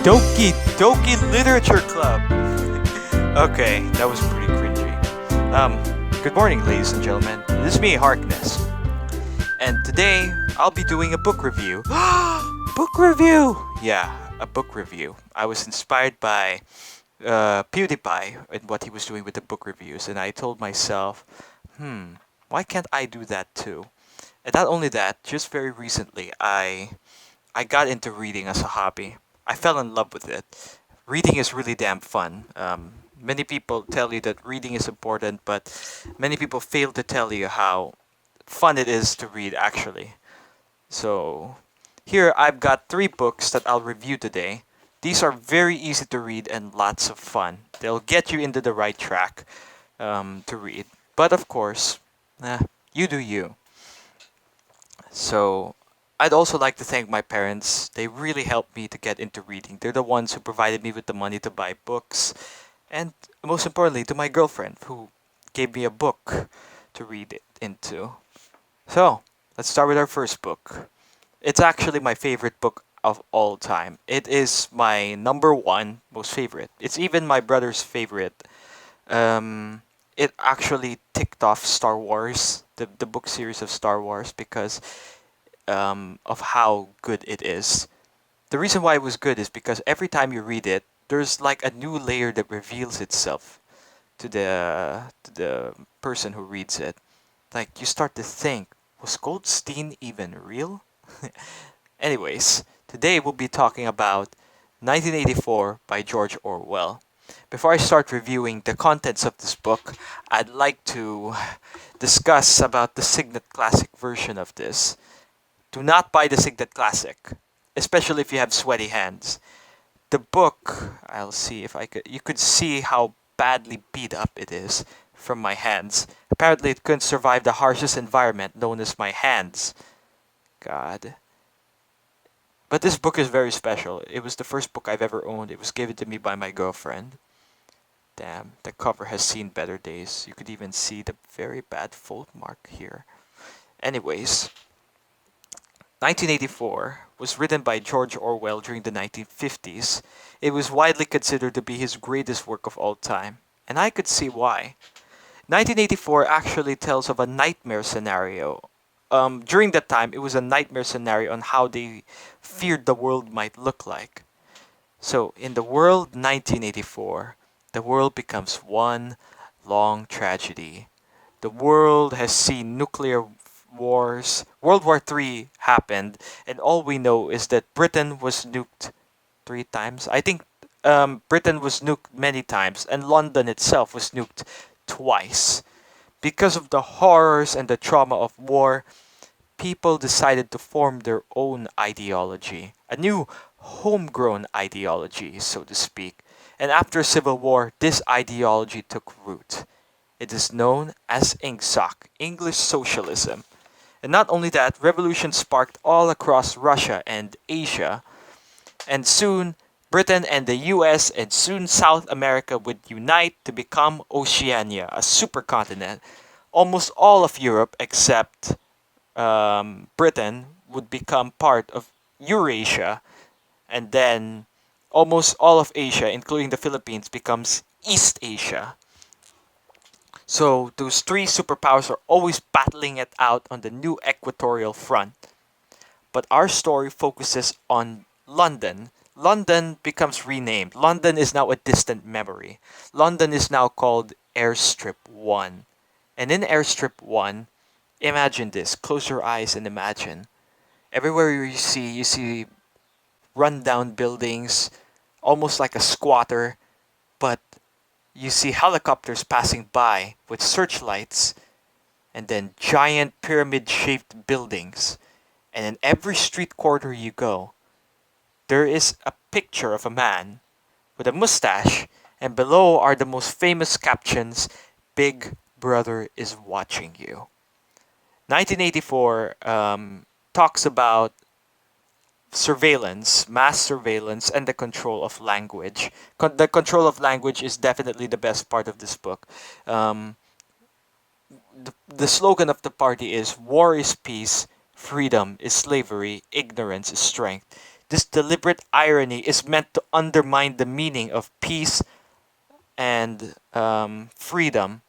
Doki Doki Literature Club. Okay, that was pretty cringy. Good morning, ladies and gentlemen. This is me, Harkness, and today I'll be doing a book review. Book review. Yeah, a book review. I was inspired by PewDiePie and what he was doing with the book reviews, and I told myself, why can't I do that too? And not only that, just very recently, I got into reading as a hobby. I fell in love with it. Reading is really damn fun. Many people tell you that reading is important, but many people fail to tell you how fun it is to read actually. So, here I've got three books that I'll review today. These are very easy to read and lots of fun. They'll get you into the right track to read. But of course, you do you. So, I'd also like to thank my parents. They really helped me to get into reading. They're the ones who provided me with the money to buy books. And most importantly, to my girlfriend, who gave me a book to read it into. So, let's start with our first book. It's actually my favorite book of all time. It is my number one most favorite. It's even my brother's favorite. It actually ticked off Star Wars, the book series of Star Wars, because of how good it is. The reason why it was good is because every time you read it, there's like a new layer that reveals itself to the person who reads it. Like you start to think, was Goldstein even real? Anyways, today we'll be talking about 1984 by George Orwell. Before I start reviewing the contents of this book, I'd like to discuss about the Signet Classic version of this. Do not buy the Signet Classic, especially if you have sweaty hands. The book, I'll see if I could, you could see how badly beat up it is from my hands. Apparently it couldn't survive the harshest environment known as my hands. God. But this book is very special. It was the first book I've ever owned. It was given to me by my girlfriend. Damn, the cover has seen better days. You could even see the very bad fold mark here. Anyways, 1984 was written by George Orwell during the 1950s. It was widely considered to be his greatest work of all time, and I could see why. 1984 actually tells of a nightmare scenario. During that time, it was a nightmare scenario on how they feared the world might look like. So, in the world 1984, the world becomes one long tragedy. The world has seen nuclear wars. World War III happened, and all we know is that Britain was nuked three times. I think Britain was nuked many times, and London itself was nuked twice. Because of the horrors and the trauma of war, people decided to form their own ideology, a new homegrown ideology, so to speak. And after Civil War, this ideology took root. It is known as INGSOC, English Socialism. And not only that, revolution sparked all across Russia and Asia. And soon, Britain and the US and soon South America would unite to become Oceania, a supercontinent. Almost all of Europe, except Britain, would become part of Eurasia. And then almost all of Asia, including the Philippines, becomes East Asia. So those three superpowers are always battling it out on the new equatorial front. But our story focuses on London. London becomes renamed. London is now a distant memory. London is now called Airstrip 1. And in Airstrip 1, imagine this. Close your eyes and imagine. Everywhere you see rundown buildings, almost like a squatter, but you see helicopters passing by with searchlights, and then giant pyramid-shaped buildings. And in every street corner you go, there is a picture of a man with a mustache, and below are the most famous captions, "Big Brother is watching you." 1984 talks about surveillance, mass surveillance, and the control of language. The control of language is definitely the best part of this book. The slogan of the party is "War is peace, freedom is slavery, ignorance is strength." This deliberate irony is meant to undermine the meaning of peace and freedom,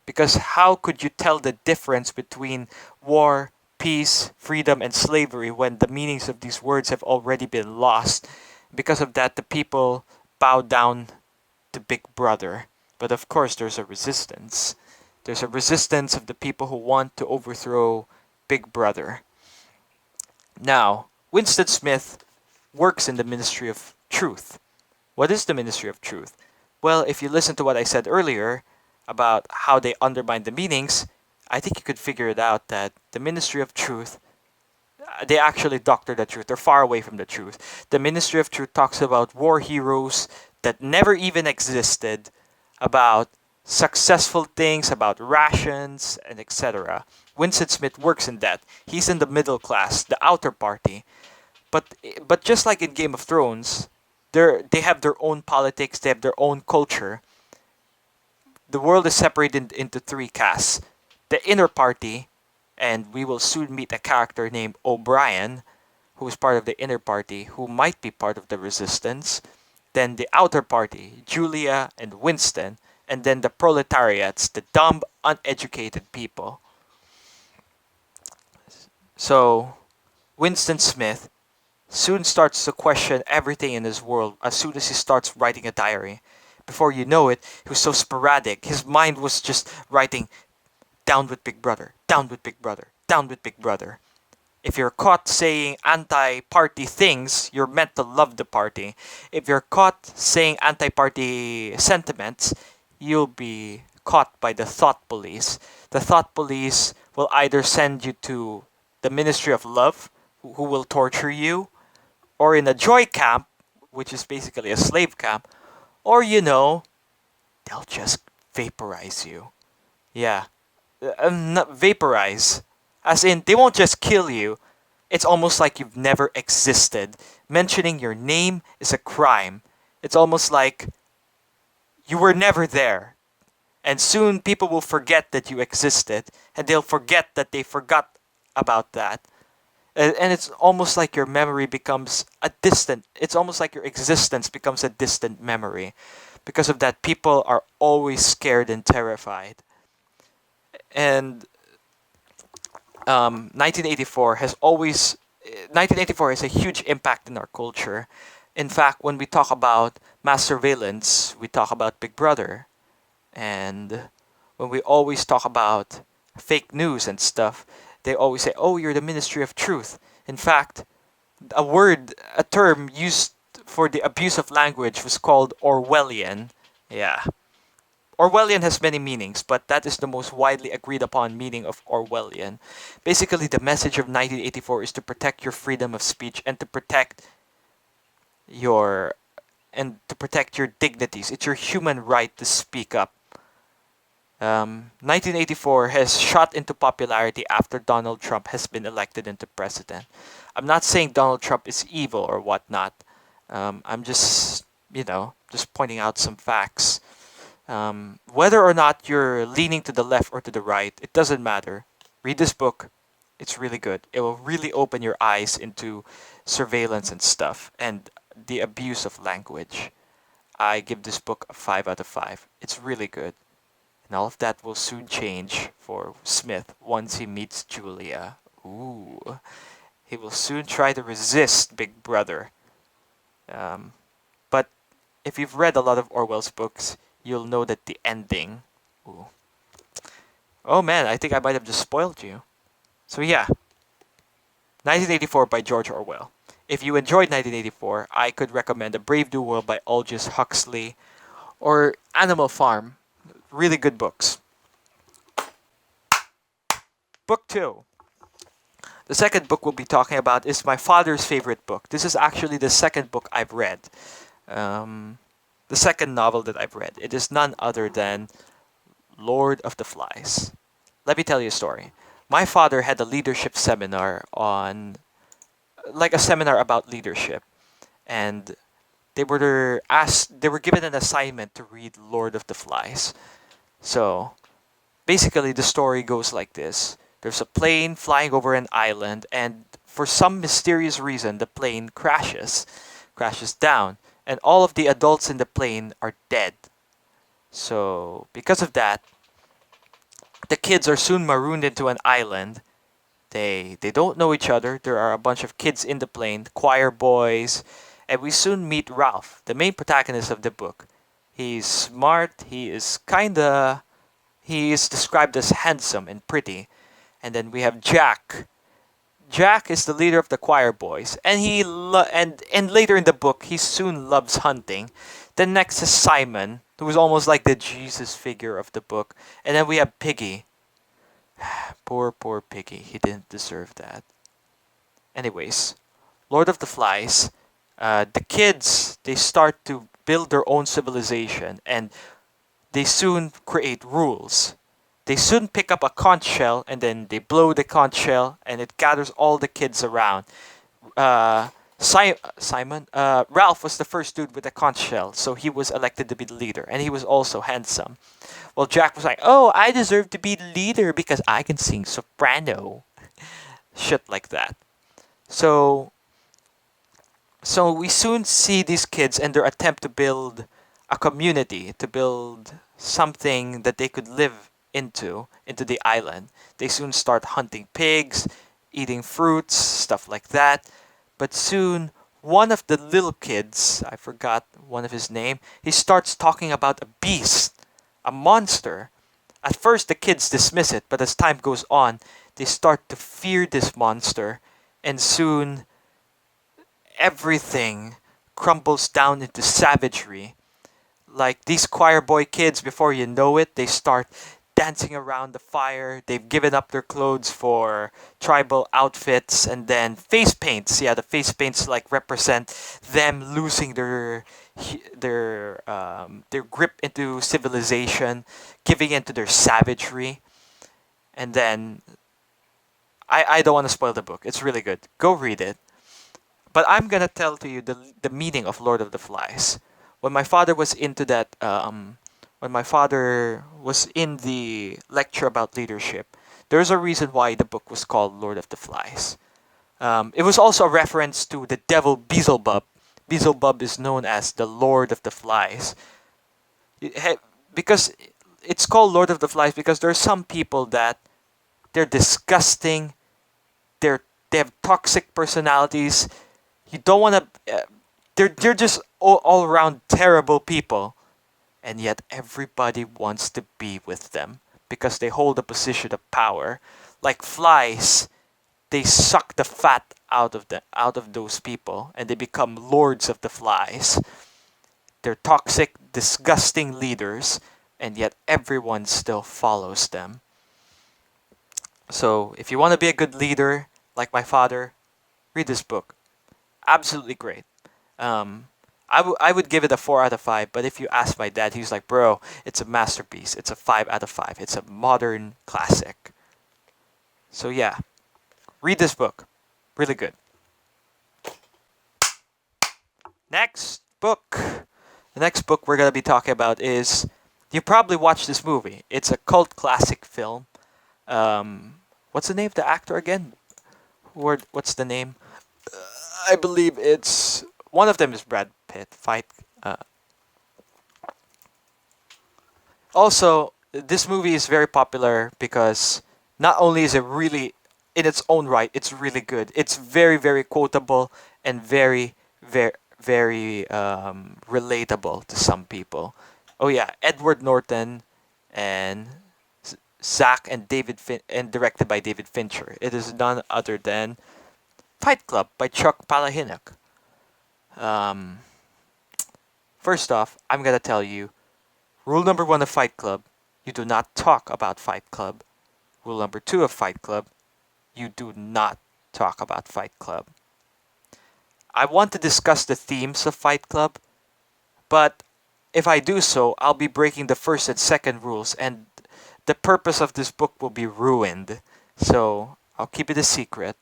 because how could you tell the difference between war, peace, freedom, and slavery when the meanings of these words have already been lost? Because of that, the people bow down to Big Brother. But of course, there's a resistance. There's a resistance of the people who want to overthrow Big Brother. Now, Winston Smith works in the Ministry of Truth. What is the Ministry of Truth? Well, if you listen to what I said earlier about how they undermine the meanings, I think you could figure it out that the Ministry of Truth, they actually doctor the truth. They're far away from the truth. The Ministry of Truth talks about war heroes that never even existed, about successful things, about rations, and etc. Winston Smith works in that. He's in the middle class, the outer party. But just like in Game of Thrones, they have their own politics, they have their own culture. The world is separated into three castes. The inner party, and we will soon meet a character named O'Brien, who is part of the inner party, who might be part of the resistance. Then the outer party, Julia and Winston, and then the proletariats, the dumb, uneducated people. So, Winston Smith soon starts to question everything in his world as soon as he starts writing a diary. Before you know it, he was so sporadic. His mind was just writing, down with Big Brother, down with Big Brother, down with Big Brother. If you're caught saying anti-party things, you're meant to love the party. If you're caught saying anti-party sentiments, you'll be caught by the thought police. The thought police will either send you to the Ministry of Love, who will torture you, or in a joy camp, which is basically a slave camp, or they'll just vaporize you. Yeah, not vaporize. As in, they won't just kill you. It's almost like you've never existed. Mentioning your name is a crime. It's almost like you were never there. And soon people will forget that you existed. And they'll forget that they forgot about that. And it's almost like your memory becomes it's almost like your existence becomes a distant memory. Because of that, people are always scared and terrified. And 1984 has always 1984 has a huge impact in our culture. In fact, when we talk about mass surveillance, we talk about Big Brother. And when we always talk about fake news and stuff, they always say, "Oh, you're the Ministry of Truth." In fact, a term used for the abuse of language was called Orwellian. Yeah. Orwellian has many meanings, but that is the most widely agreed upon meaning of Orwellian. Basically, the message of 1984 is to protect your freedom of speech and to protect your dignities. It's your human right to speak up. 1984 has shot into popularity after Donald Trump has been elected into president. I'm not saying Donald Trump is evil or whatnot. I'm just pointing out some facts. Whether or not you're leaning to the left or to the right, it doesn't matter. Read this book. It's really good. It will really open your eyes into surveillance and stuff and the abuse of language. I give this book a 5 out of 5. It's really good. And all of that will soon change for Smith once he meets Julia. Ooh. He will soon try to resist Big Brother. But if you've read a lot of Orwell's books, you'll know that the ending... Ooh. Oh man, I think I might have just spoiled you. So yeah. 1984 by George Orwell. If you enjoyed 1984, I could recommend A Brave New World by Aldous Huxley or Animal Farm. Really good books. Book 2. The second book we'll be talking about is my father's favorite book. This is actually the second book I've read. The second novel that I've read. It is none other than Lord of the Flies. Let me tell you a story. My father had a leadership seminar like a seminar about leadership. And they were given an assignment to read Lord of the Flies. So, basically the story goes like this. There's a plane flying over an island, and for some mysterious reason, the plane crashes down, and all of the adults in the plane are dead. So, because of that, the kids are soon marooned into an island. They don't know each other. There are a bunch of kids in the plane, choir boys, and we soon meet Ralph, the main protagonist of the book. He's smart, he is described as handsome and pretty. And then we have Jack. Jack is the leader of the choir boys, and and later in the book, he soon loves hunting. Then next is Simon, who is almost like the Jesus figure of the book, and then we have Piggy. Poor Piggy, he didn't deserve that. Anyways, Lord of the Flies. The kids they start to build their own civilization, and they soon create rules. They soon pick up a conch shell and then they blow the conch shell and it gathers all the kids around. Uh, Simon, Ralph was the first dude with a conch shell, so he was elected to be the leader, and he was also handsome. Well, Jack was like, "Oh, I deserve to be the leader because I can sing soprano." Shit like that. So, so we soon see these kids and their attempt to build a community, to build something that they could live into the island. They soon start hunting pigs, eating fruits, stuff like that. But soon one of the little kids, I forgot one of his name, he starts talking about a beast, a monster. At first the kids dismiss it, but as time goes on, they start to fear this monster, and soon everything crumbles down into savagery. Like these choir boy kids, before you know it, they start dancing around the fire. They've given up their clothes for tribal outfits, and then face paints. Yeah, the face paints like represent them losing their grip into civilization, giving into their savagery. And then I don't want to spoil the book. It's really good. Go read it. But I'm gonna tell to you the meaning of Lord of the Flies. When my father was into that, when my father was in the lecture about leadership, there's a reason why the book was called Lord of the Flies. It was also a reference to the devil Beelzebub. Beelzebub is known as the Lord of the Flies. Because it's called Lord of the Flies because there are some people that they're disgusting. They have toxic personalities. You don't want to. They're just all around terrible people, and yet everybody wants to be with them because they hold a position of power. Like flies, they suck the fat out of those people, and they become lords of the flies. They're toxic, disgusting leaders, and yet everyone still follows them. So if you want to be a good leader, like my father, read this book. Absolutely great. I would give it a 4 out of 5, but if you ask my dad, he's like, bro, it's a masterpiece. It's a 5 out of 5. It's a modern classic. So yeah, read this book. Really good. Next book. The next book we're going to be talking about is, you probably watched this movie. It's a cult classic film. What's the name of the actor again? What's the name? I believe it's one of them is Brad Pitt. Also, this movie is very popular because not only is it really, in its own right, it's really good. It's very very quotable and very relatable to some people. Oh yeah, Edward Norton and Zach and and directed by David Fincher. It is none other than Fight Club by Chuck Palahniuk. Um, First off, I'm gonna tell you, rule number 1 of Fight Club: you do not talk about Fight Club. Rule number 2 of Fight Club: you do not talk about Fight Club. I want to discuss the themes of Fight Club, but if I do so, I'll be breaking the first and second rules, and the purpose of this book will be ruined. So I'll keep it a secret.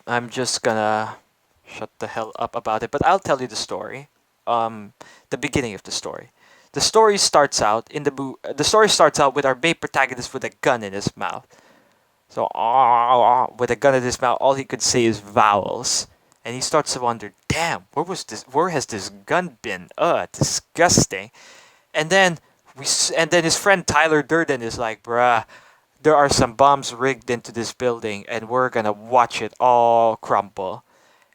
I'm just gonna shut the hell up about it, but I'll tell you the story. The beginning of the story. The story starts out with our main protagonist with a gun in his mouth. So, with a gun in his mouth, all he could say is vowels. And he starts to wonder, damn, where has this gun been? Disgusting. And then his friend Tyler Durden is like, bruh, there are some bombs rigged into this building, and we're gonna watch it all crumble.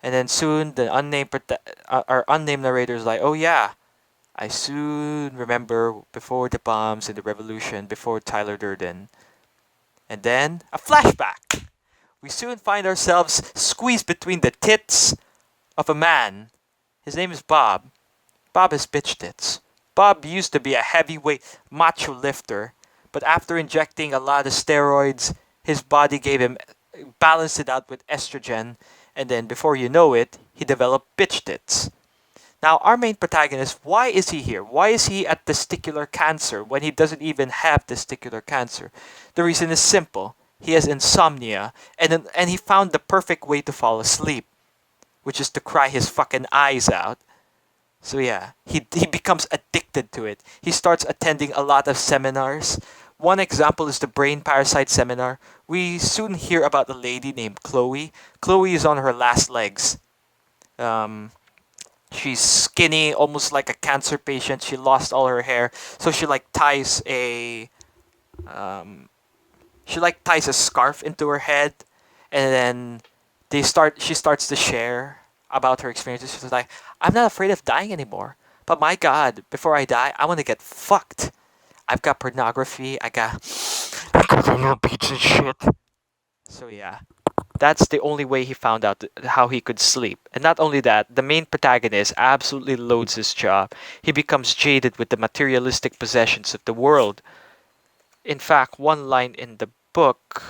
And then soon, our unnamed narrator is like, oh yeah, I soon remember before the bombs and the revolution, before Tyler Durden. And then a flashback. We soon find ourselves squeezed between the tits of a man. His name is Bob. Bob has bitch tits. Bob used to be a heavyweight macho lifter, but after injecting a lot of steroids, his body balanced it out with estrogen, and then before you know it, he developed bitch tits. Now, our main protagonist, why is he here? Why is he at testicular cancer when he doesn't even have testicular cancer? The reason is simple. He has insomnia, and he found the perfect way to fall asleep, which is to cry his fucking eyes out. So yeah, he becomes addicted to it. He starts attending a lot of seminars. One example is the brain parasite seminar. We soon hear about a lady named Chloe. Chloe is on her last legs. She's skinny, almost like a cancer patient. She lost all her hair, so she ties a scarf into her head, and then she starts to share about her experiences. She's like, I'm not afraid of dying anymore, but my God, before I die, I want to get fucked. I've got pornography. I got little beats and shit. So yeah, that's the only way he found out how he could sleep. And not only that, the main protagonist absolutely loathes his job. He becomes jaded with the materialistic possessions of the world. In fact, one line in the book,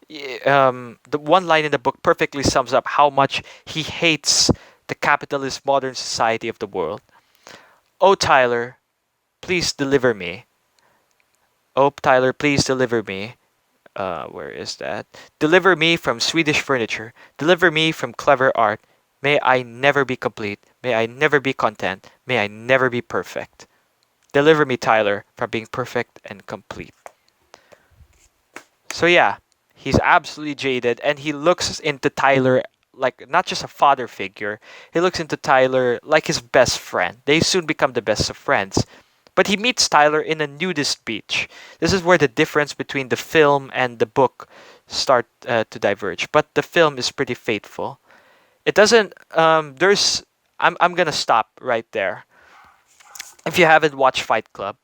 the one line in the book perfectly sums up how much he hates the capitalist modern society of the world. Oh, Tyler, please deliver me. Oh, Tyler, please deliver me. Where is that? Deliver me from Swedish furniture. Deliver me from clever art. May I never be complete. May I never be content. May I never be perfect. Deliver me, Tyler, from being perfect and complete. So yeah, he's absolutely jaded, and he looks into Tyler like not just a father figure. He looks into Tyler like his best friend. They soon become the best of friends. But he meets Tyler in a nudist beach. This is where the difference between the film and the book start to diverge. But the film is pretty faithful. It doesn't. I'm gonna stop right there. If you haven't watched Fight Club,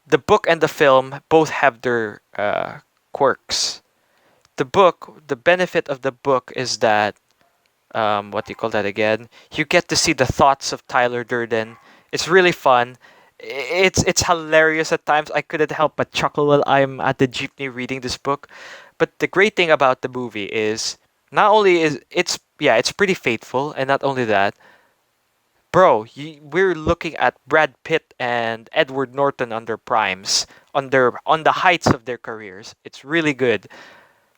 the book and the film both have their quirks. The benefit of the book is that what do you call that again? You get to see the thoughts of Tyler Durden. It's really fun. It's hilarious at times. I couldn't help but chuckle while I'm at the jeepney reading this book. But the great thing about the movie is not only is it's pretty faithful, and not only that, bro, we're looking at Brad Pitt and Edward Norton on their primes, on the heights of their careers. It's really good.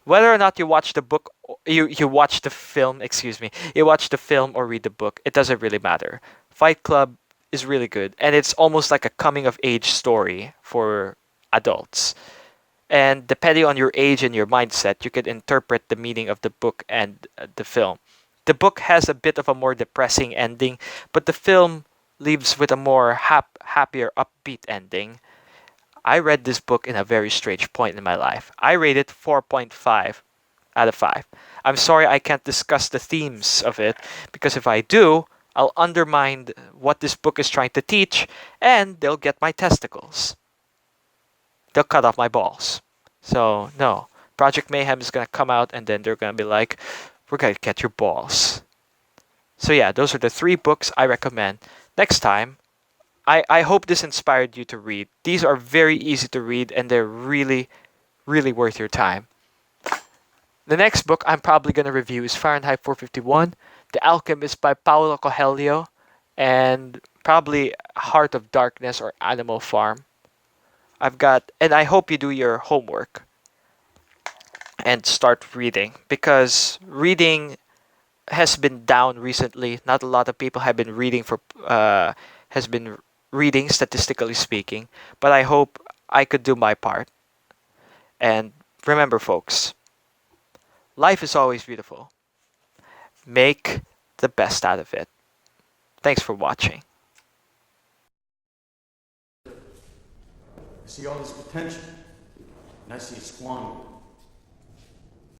Whether or not you watch the book, you watch the film, excuse me, you watch the film or read the book, it doesn't really matter. Fight Club is really good, and it's almost like a coming of age story for adults. And depending on your age and your mindset, you can interpret the meaning of the book and the film. The book has a bit of a more depressing ending, but the film leaves with a more happier, upbeat ending. I read this book in a very strange point in my life. I rate it 4.5 out of 5. I'm sorry I can't discuss the themes of it, because if I do, I'll undermine what this book is trying to teach, and they'll get my testicles. They'll cut off my balls. So, no. Project Mayhem is going to come out, and then they're going to be like, we're going to get your balls. So yeah, those are the 3 books I recommend. Next time, I hope this inspired you to read. These are very easy to read, and they're really, really worth your time. The next book I'm probably going to review is Fahrenheit 451, The Alchemist by Paulo Coelho, and probably Heart of Darkness or Animal Farm. And I hope you do your homework and start reading, because reading has been down recently. Not a lot of people have been reading has been reading, statistically speaking, but I hope I could do my part. And remember, folks, life is always beautiful. Make the best out of it. Thanks for watching. I see all this potential, and I see it squandered.